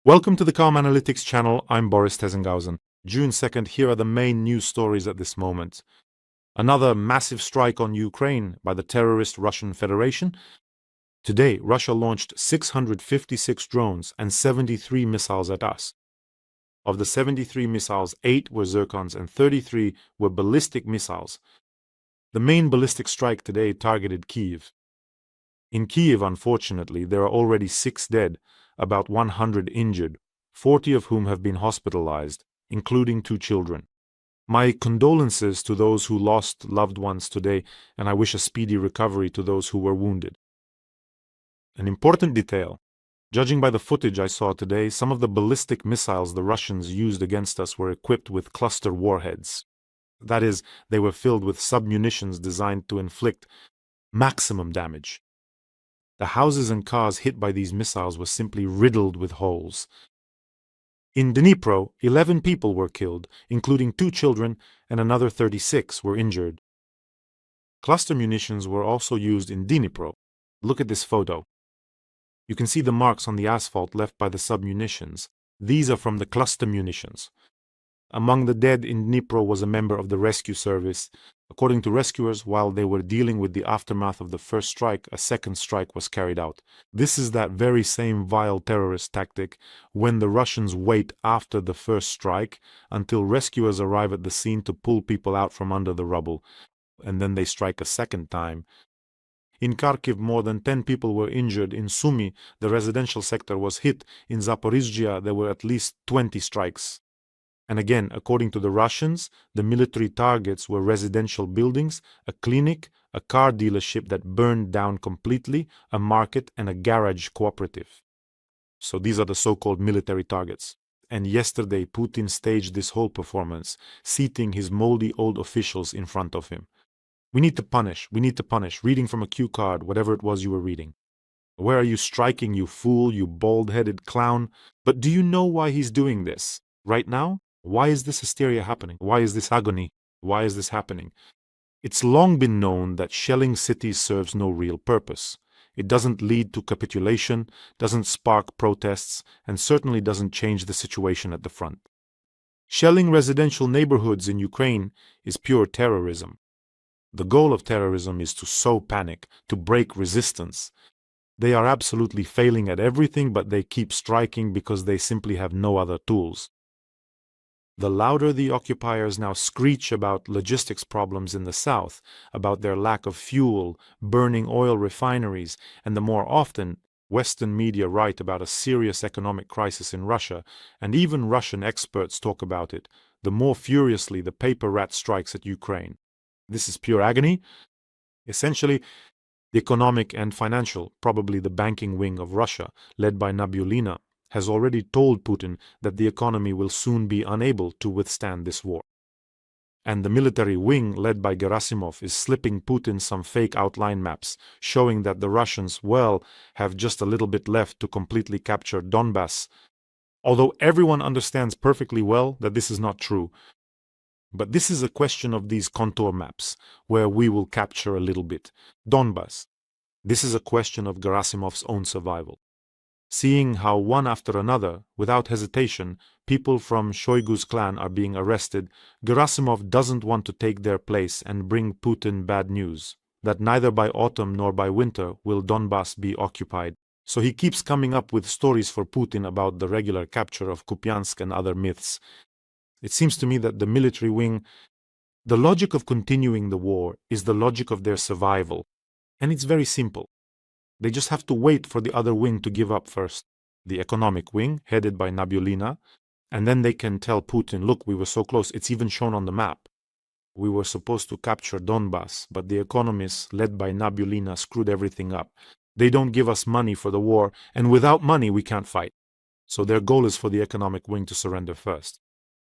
Welcome to the Calm Analytics channel. I'm Boris Tezenghausen. June 2nd, here are the main news stories at this moment. Another massive strike on Ukraine by the terrorist Russian Federation. Today, Russia launched 656 drones and 73 missiles at us. Of the 73 missiles, 8 were Zircons and 33 were ballistic missiles. The main ballistic strike today targeted Kyiv. In Kyiv, unfortunately, there are already 6 dead, about 100 injured, 40 of whom have been hospitalized, including 2 children. My condolences to those who lost loved ones today, and I wish a speedy recovery to those who were wounded. An important detail. Judging by the footage I saw today, some of the ballistic missiles the Russians used against us were equipped with cluster warheads. That is, they were filled with sub-munitions designed to inflict maximum damage. The houses and cars hit by these missiles were simply riddled with holes. In Dnipro, 11 people were killed, including 2 children, and another 36 were injured. Cluster munitions were also used in Dnipro. Look at this photo. You can see the marks on the asphalt left by the sub-munitions. These are from the cluster munitions. Among the dead in Dnipro was a member of the rescue service. According to rescuers, while they were dealing with the aftermath of the first strike, a second strike was carried out. This is that very same vile terrorist tactic when the Russians wait after the first strike until rescuers arrive at the scene to pull people out from under the rubble, and then they strike a second time. In Kharkiv, more than 10 people were injured. In Sumy, the residential sector was hit. In Zaporizhzhia, there were at least 20 strikes. And again, according to the Russians, the military targets were residential buildings, a clinic, a car dealership that burned down completely, a market, and a garage cooperative. So these are the so-called military targets. And yesterday, Putin staged this whole performance, seating his moldy old officials in front of him. We need to punish, reading from a cue card, whatever it was you were reading. Where are you striking, you fool, you bald-headed clown? But do you know why he's doing this? Right now? Why is this hysteria happening? Why is this agony? Why is this happening? It's long been known that shelling cities serves no real purpose. It doesn't lead to capitulation, doesn't spark protests, and certainly doesn't change the situation at the front. Shelling residential neighborhoods in Ukraine is pure terrorism. The goal of terrorism is to sow panic, to break resistance. They are absolutely failing at everything, but they keep striking because they simply have no other tools. The louder the occupiers now screech about logistics problems in the south, about their lack of fuel, burning oil refineries, and the more often Western media write about a serious economic crisis in Russia, and even Russian experts talk about it, the more furiously the paper rat strikes at Ukraine. This is pure agony. Essentially, the economic and financial, probably the banking wing of Russia, led by Nabiullina, has already told Putin that the economy will soon be unable to withstand this war. And the military wing, led by Gerasimov, is slipping Putin some fake outline maps, showing that the Russians, have just a little bit left to completely capture Donbas, although everyone understands perfectly well that this is not true. But this is a question of these contour maps, where we will capture a little bit. Donbas. This is a question of Gerasimov's own survival. Seeing how one after another, without hesitation, people from Shoigu's clan are being arrested, Gerasimov doesn't want to take their place and bring Putin bad news, that neither by autumn nor by winter will Donbas be occupied. So he keeps coming up with stories for Putin about the regular capture of Kupiansk and other myths. It seems to me that the military wing, the logic of continuing the war is the logic of their survival. And it's very simple. They just have to wait for the other wing to give up first, the economic wing, headed by Nabiullina, and then they can tell Putin, look, we were so close, it's even shown on the map. We were supposed to capture Donbas, but the economists, led by Nabiullina, screwed everything up. They don't give us money for the war, and without money we can't fight. So their goal is for the economic wing to surrender first.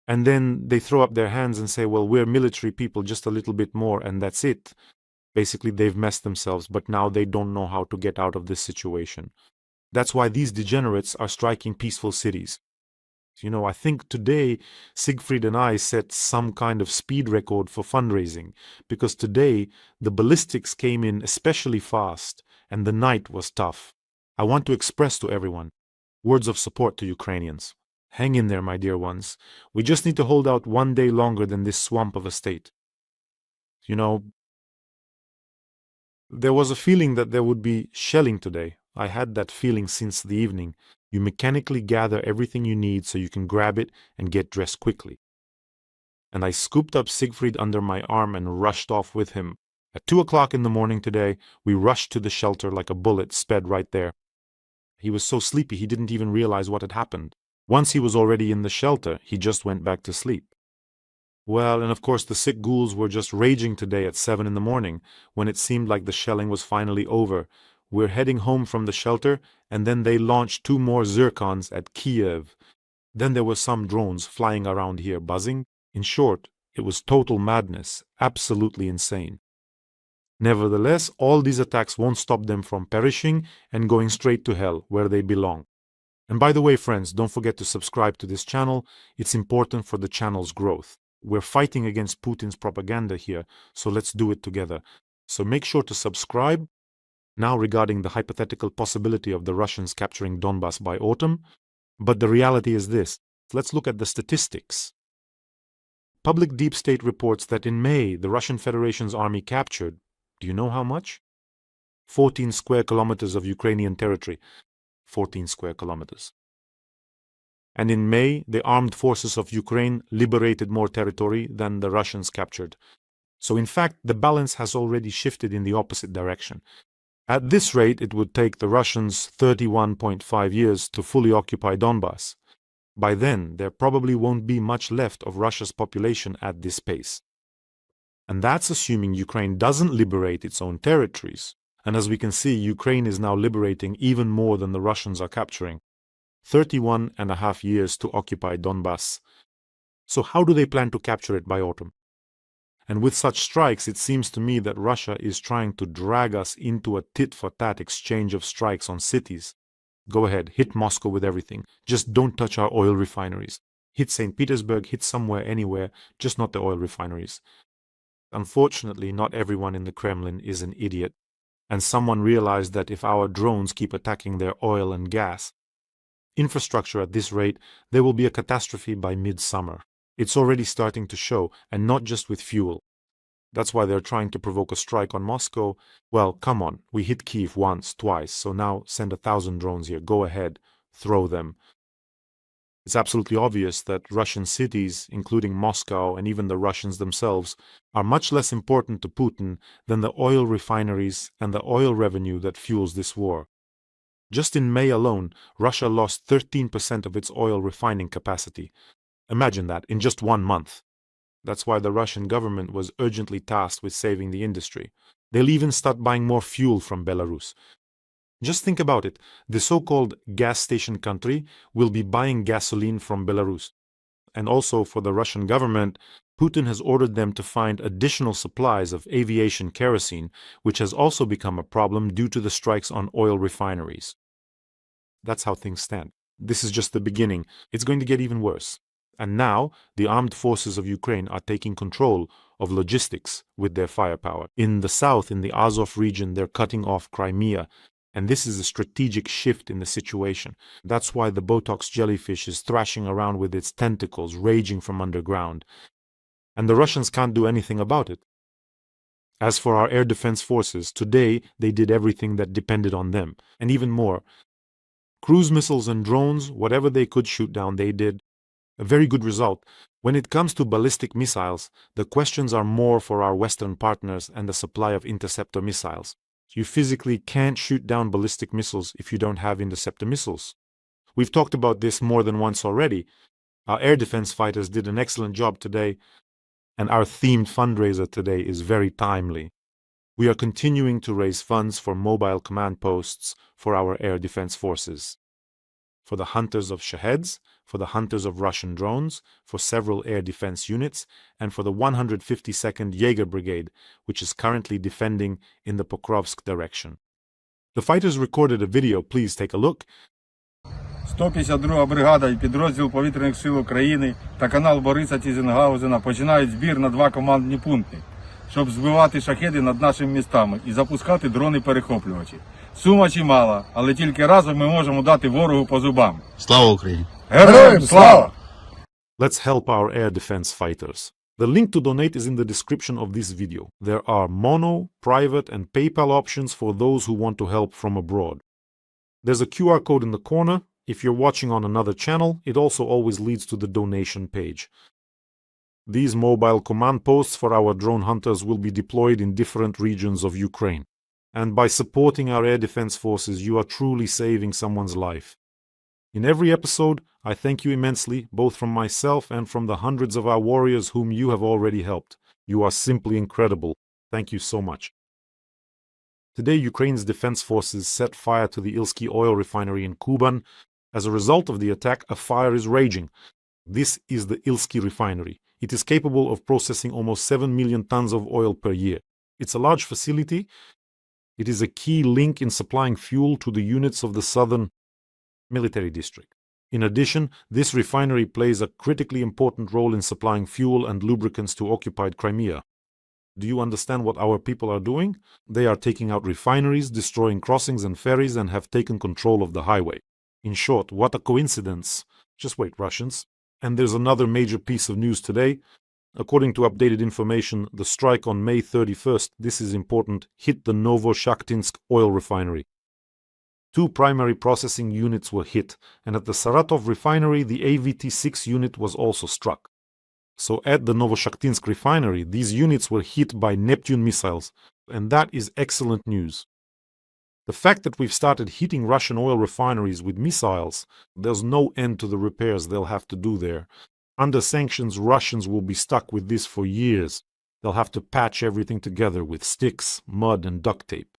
And then they throw up their hands and say, well, we're military people, just a little bit more, and that's it. Basically, they've messed themselves, but now they don't know how to get out of this situation. That's why these degenerates are striking peaceful cities. I think today Siegfried and I set some kind of speed record for fundraising, because today the ballistics came in especially fast and the night was tough. I want to express to everyone, Words of support to Ukrainians. Hang in there, my dear ones. We just need to hold out one day longer than this swamp of a state. You know, there was a feeling that there would be shelling today. I had that feeling since the evening. You mechanically gather everything you need so you can grab it and get dressed quickly. And I scooped up Siegfried under my arm and rushed off with him. At 2 o'clock in the morning today, we rushed to the shelter like a bullet sped right there. He was so sleepy he didn't even realize what had happened. Once he was already in the shelter, he just went back to sleep. Well, and of course the sick ghouls were just raging today at 7 in the morning, when it seemed like the shelling was finally over. We're heading home from the shelter, and then they launched 2 more Zircons at Kiev. Then there were some drones flying around here buzzing. In short, it was total madness, absolutely insane. Nevertheless, all these attacks won't stop them from perishing and going straight to hell, where they belong. And by the way, friends, don't forget to subscribe to this channel. It's important for the channel's growth. We're fighting against Putin's propaganda here, so let's do it together. So make sure to subscribe. Now, regarding the hypothetical possibility of the Russians capturing Donbas by autumn, but the reality is this. Let's look at the statistics. Public deep state reports that in May, the Russian Federation's army captured, do you know how much? 14 square kilometers of Ukrainian territory. 14 square kilometers. And in May, the armed forces of Ukraine liberated more territory than the Russians captured. So in fact, the balance has already shifted in the opposite direction. At this rate, it would take the Russians 31.5 years to fully occupy Donbas. By then, there probably won't be much left of Russia's population at this pace. And that's assuming Ukraine doesn't liberate its own territories. And as we can see, Ukraine is now liberating even more than the Russians are capturing. 31.5 years to occupy Donbas. So how do they plan to capture it by autumn? And with such strikes, it seems to me that Russia is trying to drag us into a tit-for-tat exchange of strikes on cities. Go ahead, hit Moscow with everything. Just don't touch our oil refineries. Hit St. Petersburg, hit somewhere, anywhere, just not the oil refineries. Unfortunately, not everyone in the Kremlin is an idiot. And someone realized that if our drones keep attacking their oil and gas infrastructure at this rate, there will be a catastrophe by midsummer. It's already starting to show, and not just with fuel. That's why they're trying to provoke a strike on Moscow. Well, come on, we hit Kyiv once, twice, so now send 1,000 drones here. Go ahead, throw them. It's absolutely obvious that Russian cities, including Moscow and even the Russians themselves, are much less important to Putin than the oil refineries and the oil revenue that fuels this war. Just in May alone, Russia lost 13% of its oil refining capacity. Imagine that, in just 1 month. That's why the Russian government was urgently tasked with saving the industry. They'll even start buying more fuel from Belarus. Just think about it. The so-called gas station country will be buying gasoline from Belarus. And also for the Russian government, Putin has ordered them to find additional supplies of aviation kerosene, which has also become a problem due to the strikes on oil refineries. That's how things stand. This is just the beginning. It's going to get even worse. And now, the armed forces of Ukraine are taking control of logistics with their firepower. In the south, in the Azov region, they're cutting off Crimea. And this is a strategic shift in the situation. That's why the Botox jellyfish is thrashing around with its tentacles, raging from underground. And the Russians can't do anything about it. As for our air defense forces, today they did everything that depended on them, and even more. Cruise missiles and drones, whatever they could shoot down, they did. A very good result. When it comes to ballistic missiles, the questions are more for our Western partners and the supply of interceptor missiles. You physically can't shoot down ballistic missiles if you don't have interceptor missiles. We've talked about this more than once already. Our air defense fighters did an excellent job today, and our themed fundraiser today is very timely. We are continuing to raise funds for mobile command posts for our air defense forces. For the hunters of Shaheds, for the hunters of Russian drones, for several air defense units, and for the 152nd Jaeger Brigade, which is currently defending in the Pokrovsk direction. The fighters recorded a video, please take a look. 152 бригада і підрозділ повітряних сил України та канал Бориса Тізенгаузена починають збір на 2 командні пункти, щоб збивати шахеди над нашими містами і запускати дрони-перехоплювачі. Сума чимала, але тільки разом ми можемо дати ворогу по зубам. Слава Україні! Героям слава! Let's help our air defense fighters. The link to donate is in the description of this video. There are mono, private, and PayPal options for those who want to help from abroad. There's a QR code in the corner. If you're watching on another channel, it also always leads to the donation page. These mobile command posts for our drone hunters will be deployed in different regions of Ukraine. And by supporting our air defense forces, you are truly saving someone's life. In every episode, I thank you immensely, both from myself and from the hundreds of our warriors whom you have already helped. You are simply incredible. Thank you so much. Today, Ukraine's defense forces set fire to the Ilsky oil refinery in Kuban. As a result of the attack, a fire is raging. This is the Ilsky refinery. It is capable of processing almost 7 million tons of oil per year. It's a large facility. It is a key link in supplying fuel to the units of the southern military district. In addition, this refinery plays a critically important role in supplying fuel and lubricants to occupied Crimea. Do you understand what our people are doing? They are taking out refineries, destroying crossings and ferries, and have taken control of the highway. In short, what a coincidence. Just wait, Russians. And there's another major piece of news today. According to updated information, the strike on May 31st, this is important, hit the Novoshakhtinsk oil refinery. 2 primary processing units were hit, and at the Saratov refinery, the AVT-6 unit was also struck. So at the Novoshakhtinsk refinery, these units were hit by Neptune missiles, and that is excellent news. The fact that we've started hitting Russian oil refineries with missiles, there's no end to the repairs they'll have to do there. Under sanctions, Russians will be stuck with this for years. They'll have to patch everything together with sticks, mud, and duct tape.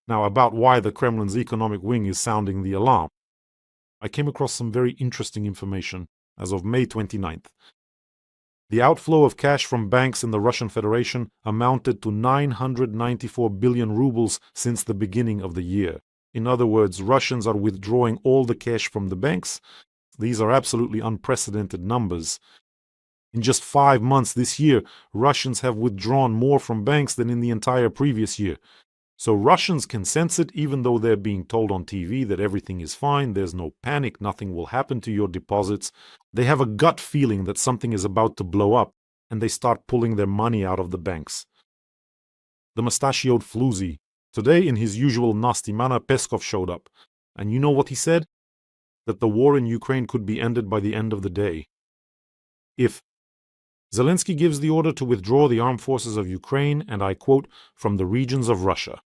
Now, about why the Kremlin's economic wing is sounding the alarm. I came across some very interesting information as of May 29th. The outflow of cash from banks in the Russian Federation amounted to 994 billion rubles since the beginning of the year. In other words, Russians are withdrawing all the cash from the banks. These are absolutely unprecedented numbers. In just 5 months this year, Russians have withdrawn more from banks than in the entire previous year. So Russians can sense it, even though they're being told on TV that everything is fine, there's no panic, nothing will happen to your deposits. They have a gut feeling that something is about to blow up, and they start pulling their money out of the banks. The mustachioed floozy. Today, in his usual nasty manner, Peskov showed up. And you know what he said? That the war in Ukraine could be ended by the end of the day. If Zelensky gives the order to withdraw the armed forces of Ukraine, and I quote, from the regions of Russia.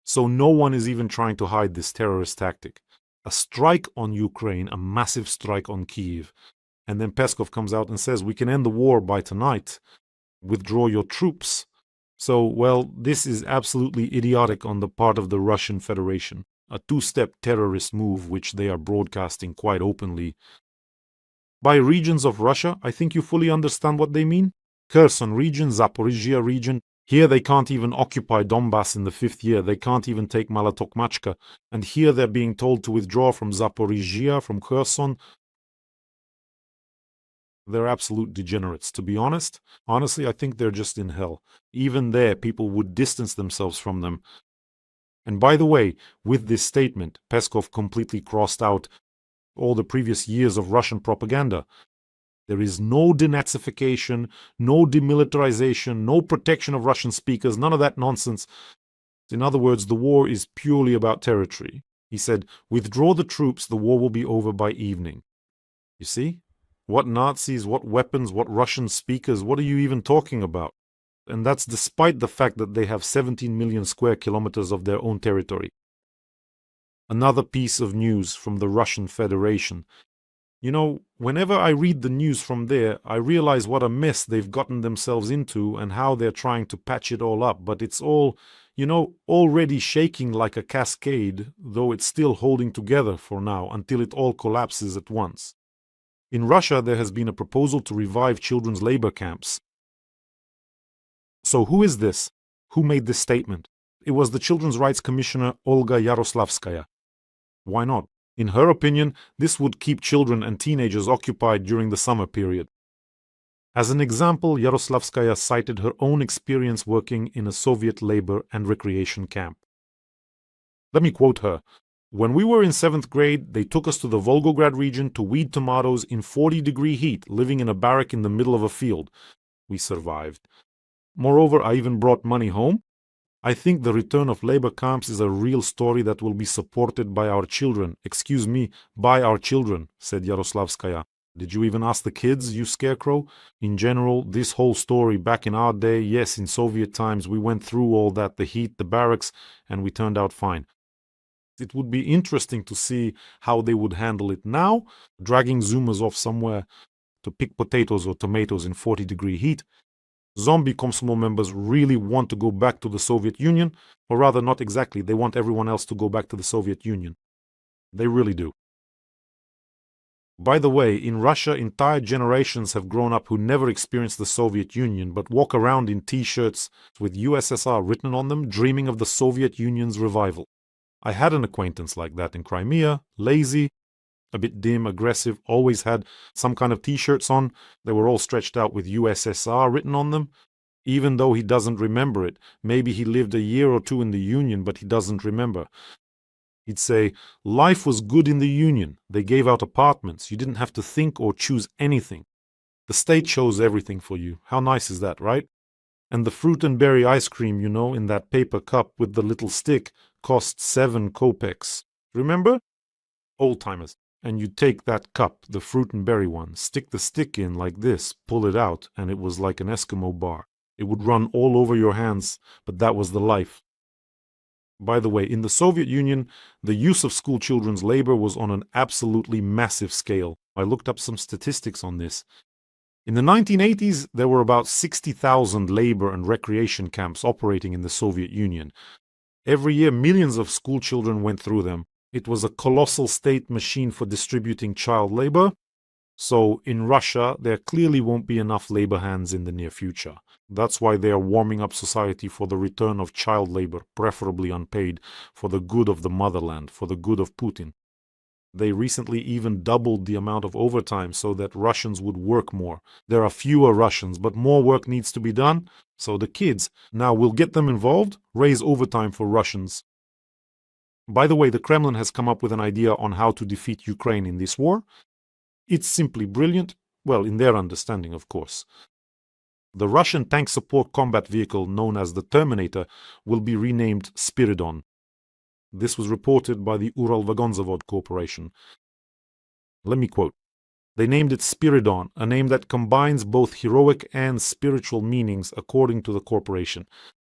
So no one is even trying to hide this terrorist tactic. A strike on Ukraine, a massive strike on Kyiv. And then Peskov comes out and says, we can end the war by tonight. Withdraw your troops. So, well, this is absolutely idiotic on the part of the Russian Federation. A 2-step terrorist move which they are broadcasting quite openly. By regions of Russia, I think you fully understand what they mean. Kherson region, Zaporizhia region. Here they can't even occupy Donbas in the 5th year. They can't even take Malotokmachka. And here they're being told to withdraw from Zaporizhia, from Kherson. They're absolute degenerates, to be honest. Honestly, I think they're just in hell. Even there, people would distance themselves from them. And by the way, with this statement, Peskov completely crossed out all the previous years of Russian propaganda. There is no denazification, no demilitarization, no protection of Russian speakers, none of that nonsense. In other words, the war is purely about territory. He said, withdraw the troops, the war will be over by evening. You see? What Nazis, what weapons, what Russian speakers, what are you even talking about? And that's despite the fact that they have 17 million square kilometers of their own territory. Another piece of news from the Russian Federation. You know, whenever I read the news from there, I realize what a mess they've gotten themselves into and how they're trying to patch it all up. But it's all, you know, already shaking like a cascade, though it's still holding together for now until it all collapses at once. In Russia, there has been a proposal to revive children's labor camps. So who is this? Who made this statement? It was the Children's Rights Commissioner Olga Yaroslavskaya. Why not? In her opinion, this would keep children and teenagers occupied during the summer period. As an example, Yaroslavskaya cited her own experience working in a Soviet labor and recreation camp. Let me quote her. When we were in 7th grade, they took us to the Volgograd region to weed tomatoes in 40-degree heat, living in a barrack in the middle of a field. We survived. Moreover, I even brought money home. I think the return of labor camps is a real story that will be supported by our children. Excuse me, by our children, said Yaroslavskaya. Did you even ask the kids, you scarecrow? In general, this whole story back in our day, yes, in Soviet times, we went through all that, the heat, the barracks, and we turned out fine. It would be interesting to see how they would handle it now, dragging Zoomers off somewhere to pick potatoes or tomatoes in 40-degree heat. Zombie Komsomol members really want to go back to the Soviet Union, or rather not exactly, they want everyone else to go back to the Soviet Union. They really do. By the way, in Russia, entire generations have grown up who never experienced the Soviet Union, but walk around in t-shirts with USSR written on them, dreaming of the Soviet Union's revival. I had an acquaintance like that in Crimea, lazy, a bit dim, aggressive, always had some kind of t-shirts on. They were all stretched out with USSR written on them. Even though he doesn't remember it, maybe he lived a year or two in the Union, but he doesn't remember. He'd say, life was good in the Union. They gave out apartments. You didn't have to think or choose anything. The state chose everything for you. How nice is that, right? And the fruit and berry ice cream, you know, in that paper cup with the little stick, cost 7 kopecks. Remember? Old-timers. And you take that cup, the fruit and berry one, stick the stick in like this, pull it out, and it was like an Eskimo bar. It would run all over your hands, but that was the life. By the way, in the Soviet Union, the use of school children's labor was on an absolutely massive scale. I looked up some statistics on this. In the 1980s, there were about 60,000 labor and recreation camps operating in the Soviet Union. Every year, millions of school children went through them. It was a colossal state machine for distributing child labor. So in Russia, there clearly won't be enough labor hands in the near future. That's why they are warming up society for the return of child labor, preferably unpaid, for the good of the motherland, for the good of Putin. They recently even doubled the amount of overtime so that Russians would work more. There are fewer Russians, but more work needs to be done. So the kids, now we'll get them involved, raise overtime for Russians. By the way, the Kremlin has come up with an idea on how to defeat Ukraine in this war. It's simply brilliant, well, in their understanding, of course. The Russian tank support combat vehicle known as the Terminator will be renamed Spiridon. This was reported by the Uralvagonzavod Corporation. Let me quote. They named it Spiridon, a name that combines both heroic and spiritual meanings according to the corporation.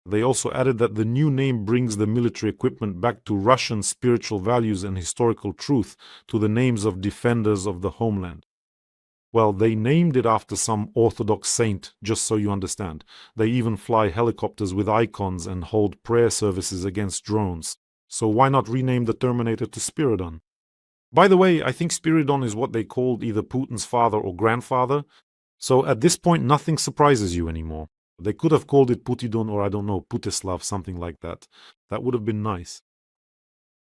They also added that the new name brings the military equipment back to Russian spiritual values and historical truth, to the names of defenders of the homeland. Well, they named it after some Orthodox saint, just so you understand. They even fly helicopters with icons and hold prayer services against drones. So why not rename the Terminator to Spiridon? By the way, I think Spiridon is what they called either Putin's father or grandfather. So at this point, nothing surprises you anymore. They could have called it Putidon or, I don't know, Putislav, something like that. That would have been nice.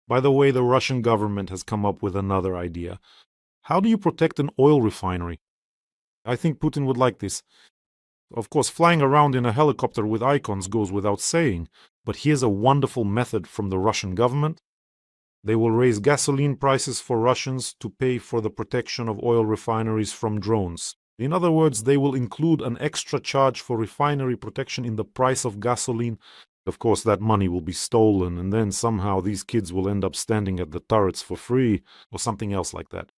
By the way, the Russian government has come up with another idea. How do you protect an oil refinery? I think Putin would like this. Of course, flying around in a helicopter with icons goes without saying, but here's a wonderful method from the Russian government. They will raise gasoline prices for Russians to pay for the protection of oil refineries from drones. In other words, they will include an extra charge for refinery protection in the price of gasoline. Of course, that money will be stolen, and then somehow these kids will end up standing at the turrets for free, or something else like that.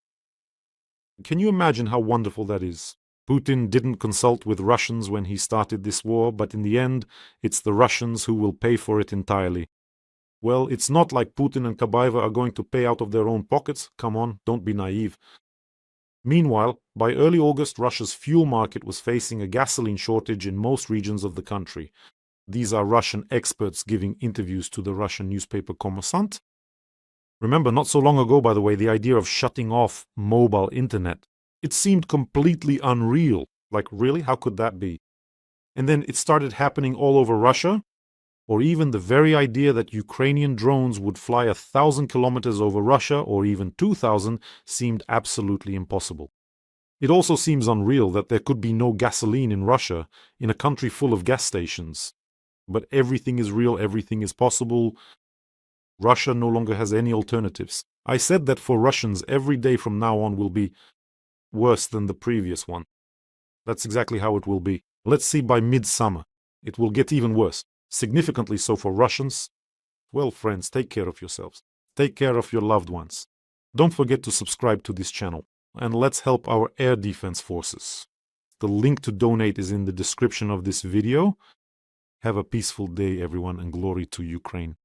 Can you imagine how wonderful that is? Putin didn't consult with Russians when he started this war, but in the end, it's the Russians who will pay for it entirely. Well, it's not like Putin and Kabaeva are going to pay out of their own pockets. Come on, don't be naive. Meanwhile, by early August, Russia's fuel market was facing a gasoline shortage in most regions of the country. These are Russian experts giving interviews to the Russian newspaper Kommersant. Remember, not so long ago, by the way, the idea of shutting off mobile internet. It seemed completely unreal. Like, really? How could that be? And then it started happening all over Russia. Or even the very idea that Ukrainian drones would fly 1,000 kilometers over Russia, or even 2,000, seemed absolutely impossible. It also seems unreal that there could be no gasoline in Russia, in a country full of gas stations. But everything is real, everything is possible. Russia no longer has any alternatives. I said that for Russians, every day from now on will be worse than the previous one. That's exactly how it will be. Let's see by midsummer. It will get even worse. Significantly so for Russians. Well, friends, take care of yourselves. Take care of your loved ones. Don't forget to subscribe to this channel. And let's help our air defense forces. The link to donate is in the description of this video. Have a peaceful day, everyone, and glory to Ukraine.